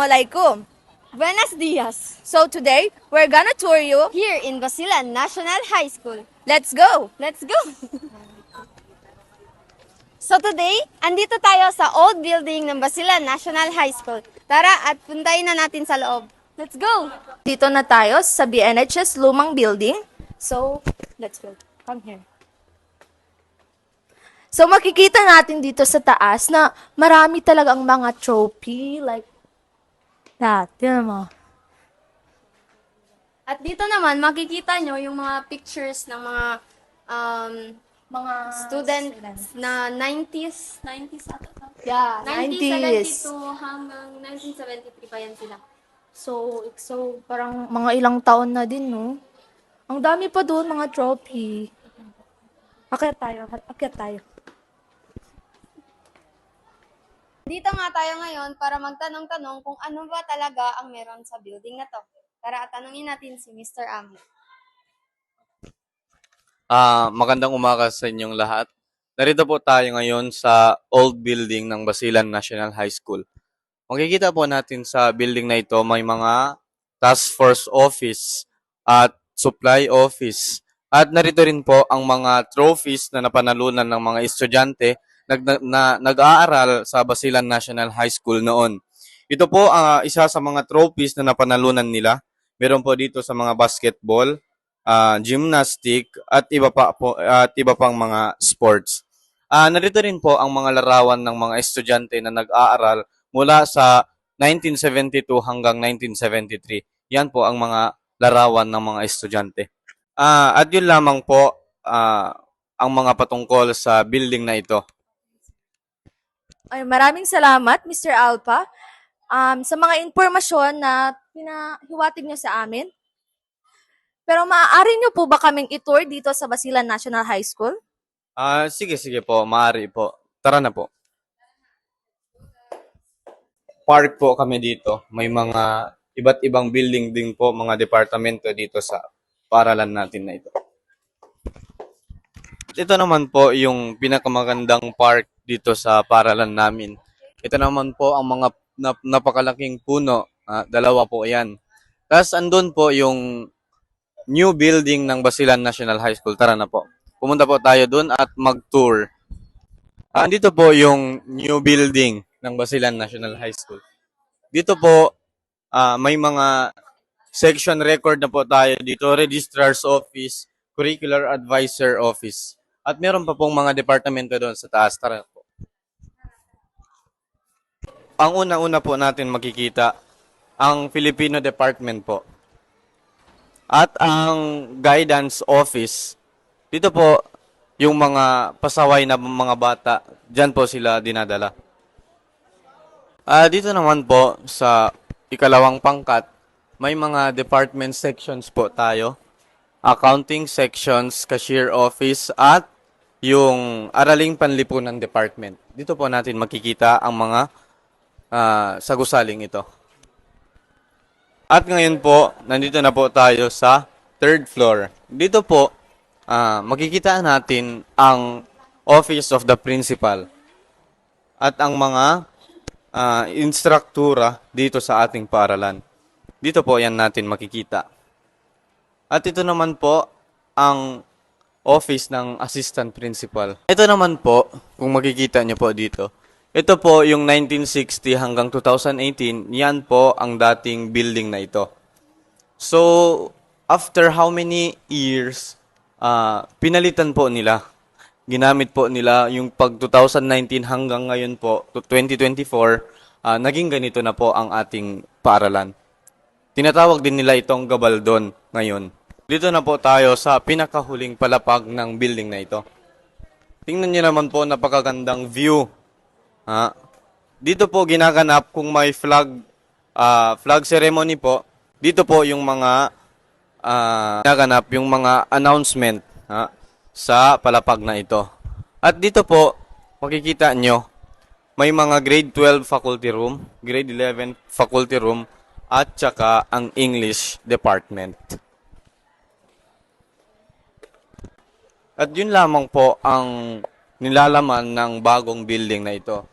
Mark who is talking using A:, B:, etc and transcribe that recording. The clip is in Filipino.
A: Assalamualaikum.
B: Buenos dias.
A: So today, we're gonna tour you.
B: Here in Basilan National High School.
A: Let's go!
B: Let's go! So today, andito tayo sa old building ng Basilan National High School. Tara at puntayin na natin sa loob. Let's go!
A: Dito na tayo sa BNHS Lumang Building. So, let's go. Come here. So, makikita natin dito sa taas na marami talagang mga trophy. Like, that. Tignan mo.
B: At dito naman, makikita nyo yung mga pictures ng mga students na 90s ata.
A: Yeah,
B: 1972 hanggang 1973 pa yan sila.
A: So, parang mga ilang taon na din, no? Ang dami pa doon, mga trophy. Akyat tayo.
B: Dito nga tayo ngayon para magtanong-tanong kung ano ba talaga ang meron sa building na to. Tara at tanungin natin si Mr. Amo.
C: Magandang umaga sa inyong lahat. Narito po tayo ngayon sa old building ng Basilan National High School. Makikita po natin sa building na ito may mga task force office at supply office. At narito rin po ang mga trophies na napanalunan ng mga estudyante na nag-aaral sa Basilan National High School noon. Ito po ang isa sa mga trophies na napanalunan nila. Meron po dito sa mga basketball, gymnastic at iba pang mga sports. Narito rin po ang mga larawan ng mga estudyante na nag-aaral mula sa 1972 hanggang 1973. Yan po ang mga larawan ng mga estudyante. At yun lamang po ang mga patungkol sa building na ito.
A: Ay, maraming salamat, Mr. Alpa, sa mga impormasyon na pinahiwatig niyo sa amin. Pero maaari niyo po ba kaming itour dito sa Basilan National High School?
C: Sige po, maaari po. Tara na po. Park po kami dito. May mga iba't ibang building din po, mga departamento dito sa paaralan natin na ito. Ito naman po yung pinakamagandang park dito sa paaralan namin. Ito naman po ang mga napakalaking puno. Dalawa po yan. Tapos andun po yung new building ng Basilan National High School. Tara na po. Pumunta po tayo dun at mag-tour. Andito po yung new building ng Basilan National High School. Dito po, may mga section record na po tayo dito. Registrar's Office, Curricular Advisor Office. At meron pa pong mga departamento doon sa taas. Tara po. Ang una-una po natin makikita, ang Filipino Department po. At ang Guidance Office, dito po yung mga pasaway na mga bata, dyan po sila dinadala. Dito naman po sa ikalawang pangkat, may mga department sections po tayo. Accounting sections, cashier office, at yung araling panlipunan department. Dito po natin makikita ang mga sagusaling ito. At ngayon po, nandito na po tayo sa third floor. Dito po, makikita natin ang Office of the Principal at ang mga instruktura dito sa ating paaralan. Dito po yan natin makikita. At ito naman po ang Office ng Assistant Principal. Ito naman po, kung makikita nyo po dito, ito po yung 1960 hanggang 2018, yan po ang dating building na ito. So, after how many years, pinalitan po nila. Ginamit po nila yung pag 2019 hanggang ngayon po, 2024, naging ganito na po ang ating paaralan. Tinatawag din nila itong Gabaldon ngayon. Dito na po tayo sa pinakahuling palapag ng building na ito. Tingnan niyo naman po, napakagandang view. Dito po ginaganap kung may flag ceremony po. Dito po yung mga ginaganap yung mga announcement sa palapag na ito. At dito po makikita nyo may mga grade 12 faculty room, grade 11 faculty room, at saka ang English department. At yun lamang po ang nilalaman ng bagong building na ito.